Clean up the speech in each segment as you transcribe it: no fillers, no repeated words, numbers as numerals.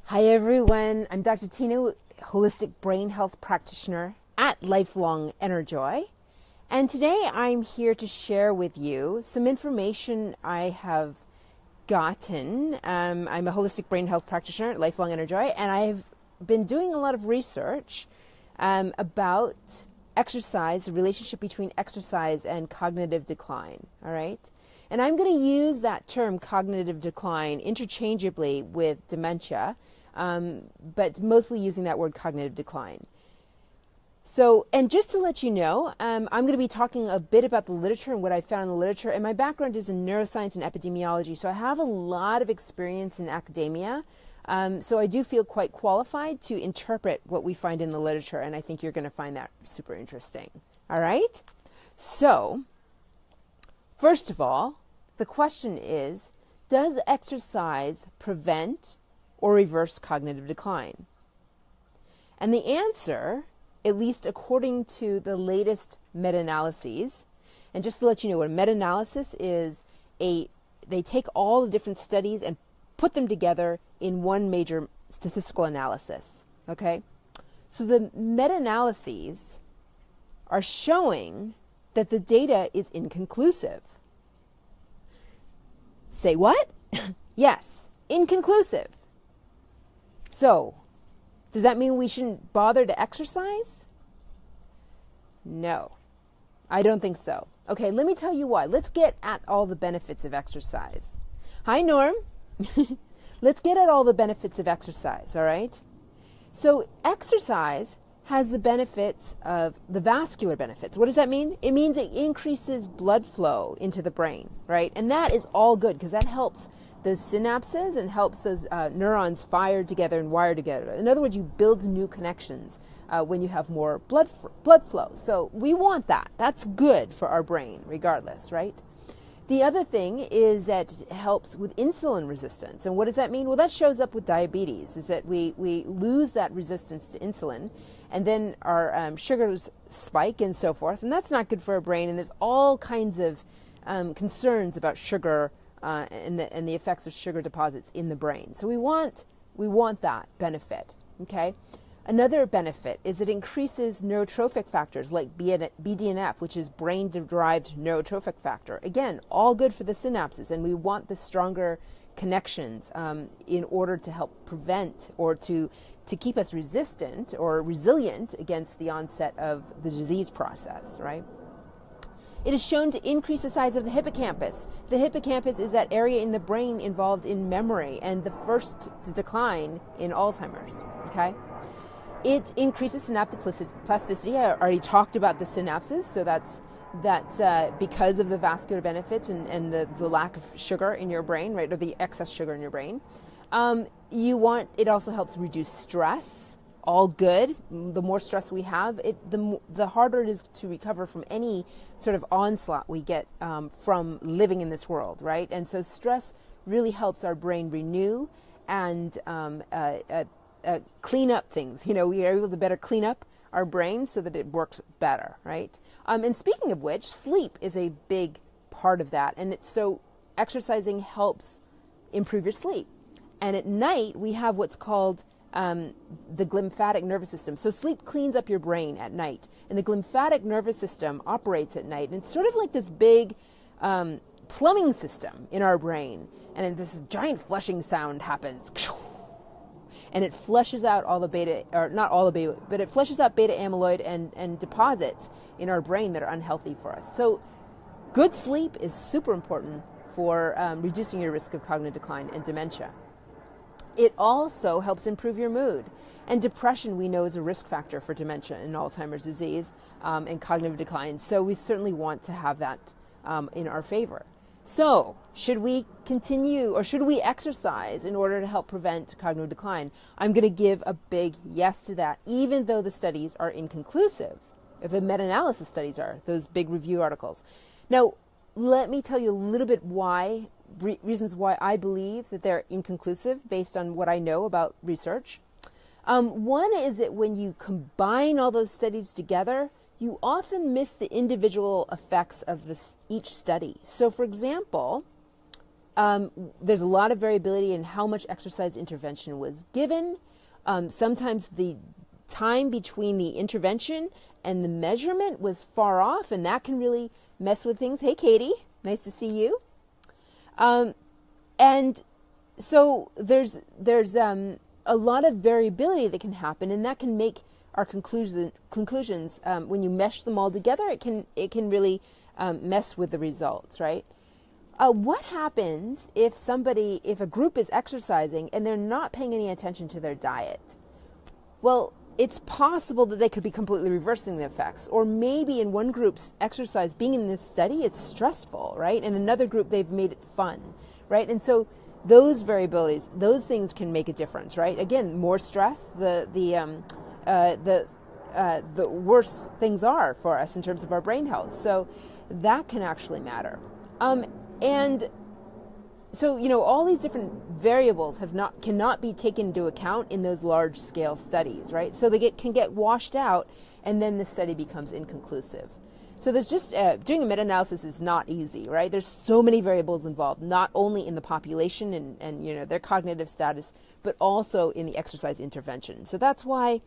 Hi everyone, I'm Dr. Tina, Holistic Brain Health Practitioner at LifeLong EnerJoy. And today I'm here to share with you some information I have gotten. I'm a Holistic Brain Health Practitioner at LifeLong EnerJoy, and I've been doing a lot of research about exercise, the relationship between exercise and cognitive decline, all right? And I'm going to use that term, cognitive decline, interchangeably with dementia, but mostly using that word cognitive decline. So, and just to let you know, I'm going to be talking a bit about the literature and what I found in the literature. And my background is in neuroscience and epidemiology, so I have a lot of experience in academia. So I do feel quite qualified to interpret what we find in the literature, and I think you're going to find that super interesting. All right? So, first of all, the question is, does exercise prevent or reverse cognitive decline? And the answer, at least according to the latest meta-analyses, and just to let you know, what a meta-analysis is, they take all the different studies and put them together in one major statistical analysis, okay? So the meta-analyses are showing that the data is inconclusive. Say what? Yes, inconclusive. So, does that mean we shouldn't bother to exercise? No, I don't think so. Okay, let me tell you why. Let's get at all the benefits of exercise. Hi, Norm. Let's get at all the benefits of exercise, all right? So, exercise has the benefits of the vascular benefits. What does that mean? It means it increases blood flow into the brain, right? And that is all good because that helps those synapses and helps those neurons fire together and wire together. In other words, you build new connections when you have more blood flow. So we want that. That's good for our brain regardless, right? The other thing is that it helps with insulin resistance. And what does that mean? Well, that shows up with diabetes, is that we lose that resistance to insulin, and then our sugars spike and so forth, and that's not good for our brain. And there's all kinds of concerns about sugar and the effects of sugar deposits in the brain. So we want that benefit, okay? Another benefit is it increases neurotrophic factors like BDNF, which is brain-derived neurotrophic factor. Again, all good for the synapses, and we want the stronger connections in order to help prevent or to keep us resistant or resilient against the onset of the disease process, right? It is shown to increase the size of the hippocampus. The hippocampus is that area in the brain involved in memory and the first to decline in Alzheimer's, okay? It increases synaptic plasticity. I already talked about the synapses, so that's because of the vascular benefits and the lack of sugar in your brain, right, or the excess sugar in your brain. It also helps reduce stress. All good. The more stress we have, the harder it is to recover from any sort of onslaught we get from living in this world, right? And so stress really helps our brain renew and clean up things. You know, we are able to better clean up our brain so that it works better, right? And speaking of which, sleep is a big part of that. And so exercising helps improve your sleep. And at night, we have what's called the glymphatic nervous system. So sleep cleans up your brain at night. And the glymphatic nervous system operates at night. And it's sort of like this big plumbing system in our brain. And this giant flushing sound happens. And it flushes out all the beta, or not all the beta, but it flushes out beta amyloid and deposits in our brain that are unhealthy for us. So good sleep is super important for reducing your risk of cognitive decline and dementia. It also helps improve your mood. And depression, we know, is a risk factor for dementia and Alzheimer's disease and cognitive decline. So we certainly want to have that in our favor. So should we continue or should we exercise in order to help prevent cognitive decline? I'm going to give a big yes to that, even though the studies are inconclusive. If the meta-analysis studies are, those big review articles. Now, let me tell you a little bit reasons why I believe that they're inconclusive based on what I know about research. One is that when you combine all those studies together, you often miss the individual effects of each study. So, for example, There's a lot of variability in how much exercise intervention was given. Sometimes the time between the intervention and the measurement was far off, and that can really mess with things. Hey, Katie, nice to see you. And so there's a lot of variability that can happen, and that can make our conclusions when you mesh them all together, it can really mess with the results, right? What happens if a group is exercising and they're not paying any attention to their diet? Well, it's possible that they could be completely reversing the effects. Or maybe in one group's exercise, being in this study, it's stressful, right? In another group, they've made it fun, right? And so those variabilities, those things can make a difference, right? Again, more stress, the worse things are for us in terms of our brain health. So that can actually matter. And so, all these different variables cannot be taken into account in those large scale studies, right? So they can get washed out, and then the study becomes inconclusive. So there's just, doing a meta-analysis is not easy, right? There's so many variables involved, not only in the population and their cognitive status, but also in the exercise intervention. So that's why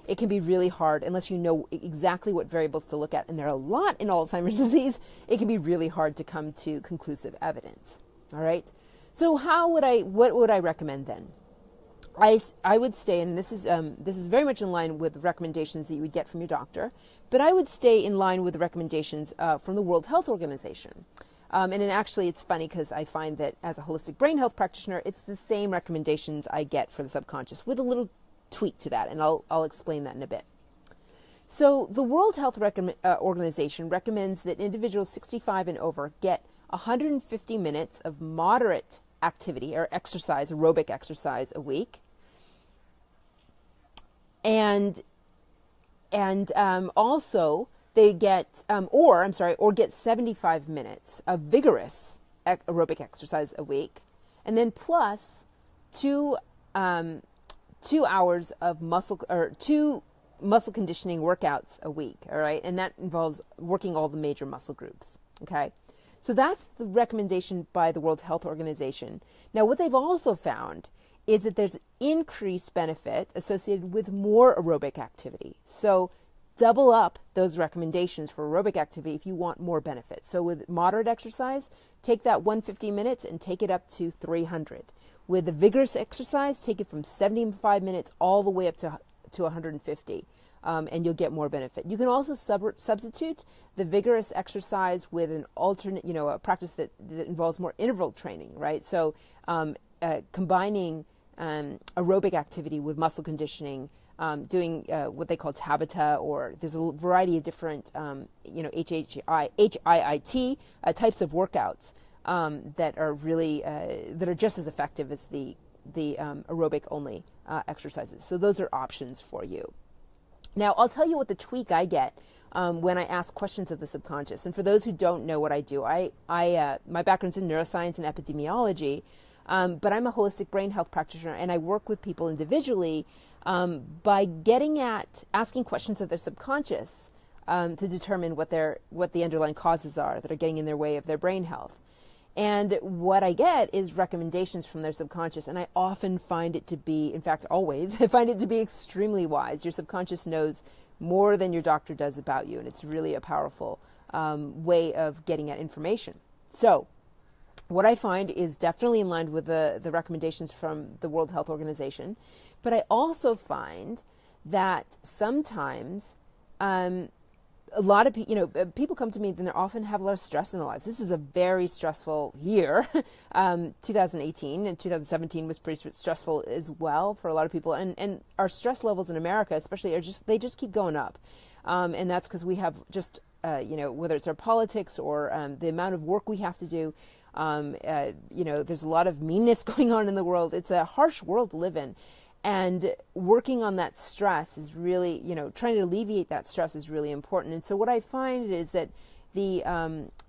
it can be really hard unless you know exactly what variables to look at. And there are a lot in Alzheimer's disease. It can be really hard to come to conclusive evidence. All right. So what would I recommend then? I would stay, and this is very much in line with the recommendations that you would get from your doctor, but I would stay in line with the recommendations from the World Health Organization. And actually, it's funny because I find that as a holistic brain health practitioner, it's the same recommendations I get for the subconscious with a little tweak to that, and I'll explain that in a bit. So the World Health Organization recommends that individuals 65 and over get 150 minutes of moderate activity or exercise, aerobic exercise a week, and also they get or get 75 minutes of vigorous aerobic exercise a week, and then plus 2 hours of two muscle conditioning workouts a week. All right, and that involves working all the major muscle groups. Okay. So that's the recommendation by the World Health Organization. Now, what they've also found is that there's increased benefit associated with more aerobic activity. So double up those recommendations for aerobic activity if you want more benefit. So with moderate exercise, take that 150 minutes and take it up to 300. With the vigorous exercise, take it from 75 minutes all the way up to 150. And you'll get more benefit. You can also substitute the vigorous exercise with an alternate, a practice that involves more interval training, right? So combining aerobic activity with muscle conditioning, doing what they call Tabata, or there's a variety of different, HIIT types of workouts that are really that are just as effective as the aerobic only exercises. So those are options for you. Now, I'll tell you what the tweak I get when I ask questions of the subconscious. And for those who don't know what I do, my background's in neuroscience and epidemiology, but I'm a holistic brain health practitioner, and I work with people individually by asking questions of their subconscious to determine what the underlying causes are that are getting in their way of their brain health. And what I get is recommendations from their subconscious, and I often find it to be, in fact, always, I find it to be extremely wise. Your subconscious knows more than your doctor does about you, and it's really a powerful way of getting at information. So what I find is definitely in line with the recommendations from the World Health Organization, but I also find that sometimes a lot of people come to me and they often have a lot of stress in their lives. This is a very stressful year. 2018 and 2017 was pretty stressful as well for a lot of people. And our stress levels in America, especially, they just keep going up. And that's because we have just, whether it's our politics or the amount of work we have to do, there's a lot of meanness going on in the world. It's a harsh world to live in. And working on that stress is really, trying to alleviate that stress is really important. And so what I find is that the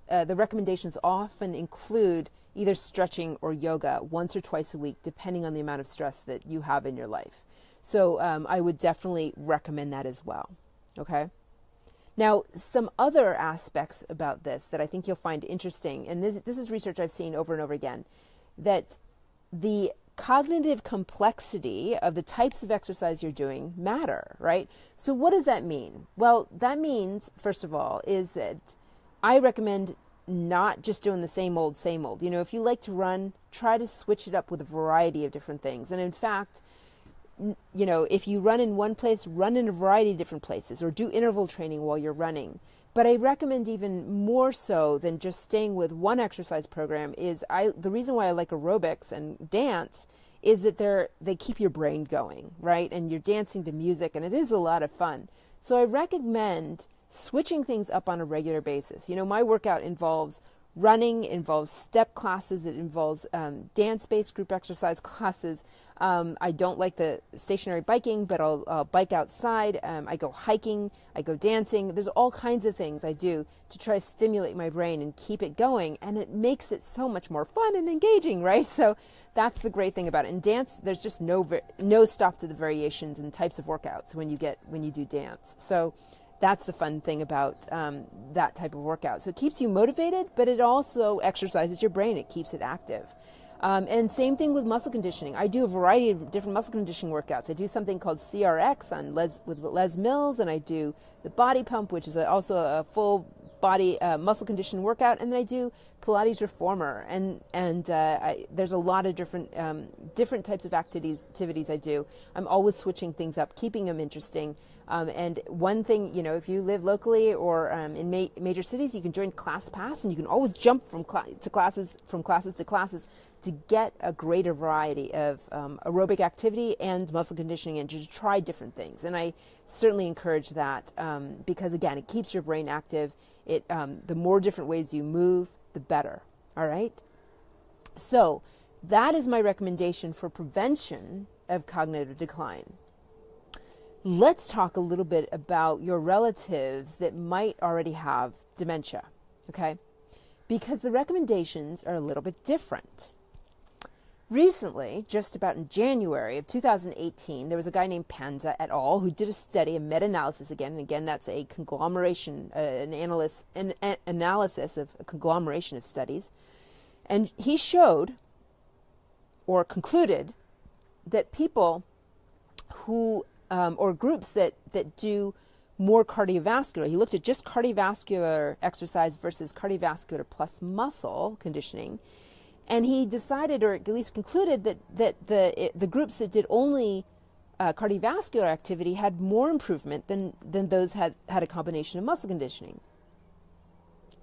recommendations often include either stretching or yoga once or twice a week, depending on the amount of stress that you have in your life. So I would definitely recommend that as well. Okay. Now, some other aspects about this that I think you'll find interesting, and this is research I've seen over and over again. that the cognitive complexity of the types of exercise you're doing matter, right? So what does that mean? Well, that means, first of all, is that I recommend not just doing the same old, same old. If you like to run, try to switch it up with a variety of different things. And in fact, if you run in one place, run in a variety of different places, or do interval training while you're running. But I recommend even more so than just staying with one exercise program is the reason why I like aerobics and dance is that they keep your brain going, right? And you're dancing to music, and it is a lot of fun. So I recommend switching things up on a regular basis. My workout involves running, involves step classes, it involves dance-based group exercise classes. I don't like the stationary biking, but I'll bike outside. I go hiking, I go dancing. There's all kinds of things I do to try to stimulate my brain and keep it going. And it makes it so much more fun and engaging, right? So that's the great thing about it. In dance, there's just no stop to the variations and types of workouts when you do dance. So that's the fun thing about that type of workout. So it keeps you motivated, but it also exercises your brain. It keeps it active. And same thing with muscle conditioning. I do a variety of different muscle conditioning workouts. I do something called CRX with Les Mills, and I do the body pump, which is also a full body muscle conditioning workout, and then I do Pilates reformer, and there's a lot of different types of activities I do. I'm always switching things up, keeping them interesting. And one thing, if you live locally or in major cities, you can join ClassPass, and you can always jump from classes to classes to get a greater variety of aerobic activity and muscle conditioning, and to try different things. And I certainly encourage that because, again, it keeps your brain active. The more different ways you move, the better. All right? So that is my recommendation for prevention of cognitive decline. Let's talk a little bit about your relatives that might already have dementia, okay? Because the recommendations are a little bit different. Recently, just about in January of 2018, there was a guy named Panza et al. Who did a study, a meta-analysis again, and again, that's a conglomeration, an analysis of a conglomeration of studies. And he showed, or concluded, that people who or groups that do more cardiovascular. He looked at just cardiovascular exercise versus cardiovascular plus muscle conditioning, and he decided, or at least concluded, that the groups that did only cardiovascular activity had more improvement than those had a combination of muscle conditioning.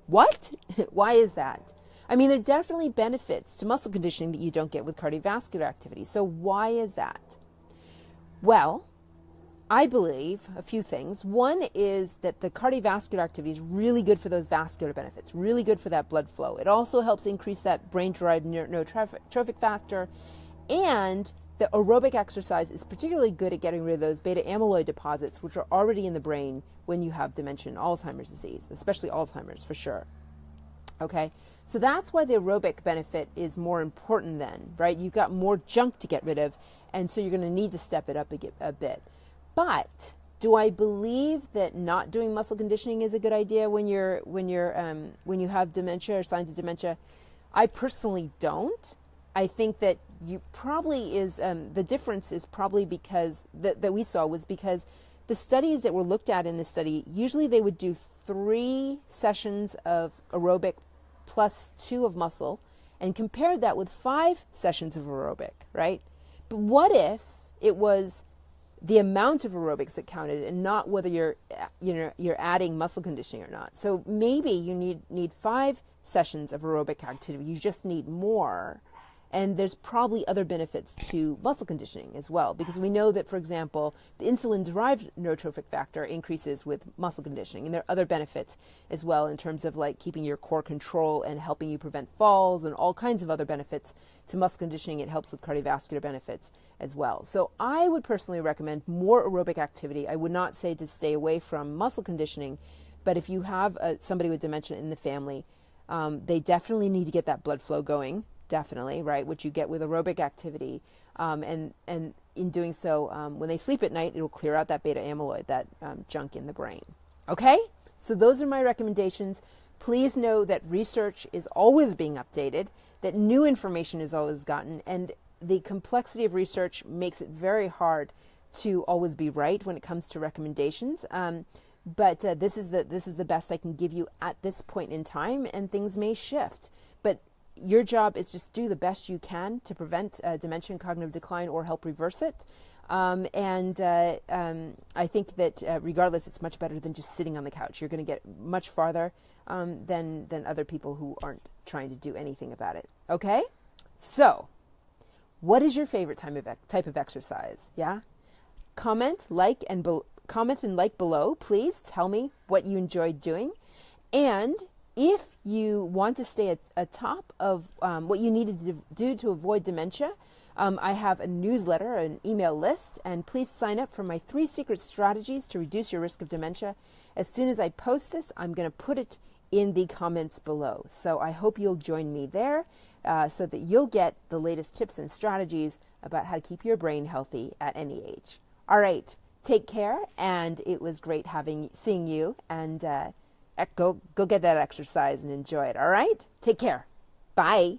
What? Why is that? I mean, there are definitely benefits to muscle conditioning that you don't get with cardiovascular activity. So why is that? Well, I believe a few things. One is that the cardiovascular activity is really good for those vascular benefits, really good for that blood flow. It also helps increase that brain-derived neurotrophic factor, and the aerobic exercise is particularly good at getting rid of those beta amyloid deposits, which are already in the brain when you have dementia and Alzheimer's disease, especially Alzheimer's for sure. Okay, so that's why the aerobic benefit is more important then, right? You've got more junk to get rid of, and so you're going to need to step it up a bit. But do I believe that not doing muscle conditioning is a good idea when you have dementia or signs of dementia? I personally don't. I think that you probably is the difference is probably because that we saw was because the studies that were looked at in this study, usually they would do 3 sessions of aerobic plus 2 of muscle, and compared that with 5 sessions of aerobic, right? But what if it was the amount of aerobics that counted and not whether you're adding muscle conditioning or not? So maybe you need 5 sessions of aerobic activity. You just need more. And there's probably other benefits to muscle conditioning as well, because we know that, for example, the insulin-derived neurotrophic factor increases with muscle conditioning. And there are other benefits as well in terms of like keeping your core control and helping you prevent falls and all kinds of other benefits to muscle conditioning. It helps with cardiovascular benefits as well. So I would personally recommend more aerobic activity. I would not say to stay away from muscle conditioning, but if you have somebody with dementia in the family, they definitely need to get that blood flow going. Definitely, right, which you get with aerobic activity. And in doing so, when they sleep at night, it will clear out that beta amyloid, that junk in the brain. Okay? So those are my recommendations. Please know that research is always being updated. that new information is always gotten, and the complexity of research makes it very hard to always be right when it comes to recommendations. But this is the best I can give you at this point in time, and things may shift. But your job is just do the best you can to prevent dementia and cognitive decline or help reverse it. I think that regardless, it's much better than just sitting on the couch. You're going to get much farther than other people who aren't trying to do anything about it. Okay? So, what is your favorite type of exercise? Yeah? Comment and like below. Please tell me what you enjoyed doing. And if you want to stay atop of what you need to do to avoid dementia, I have a newsletter, an email list, and please sign up for my 3 secret strategies to reduce your risk of dementia. As soon as I post this, I'm going to put it in the comments below. So I hope you'll join me there so that you'll get the latest tips and strategies about how to keep your brain healthy at any age. All right, take care, and it was great seeing you, and go get that exercise and enjoy it. All right, take care. Bye.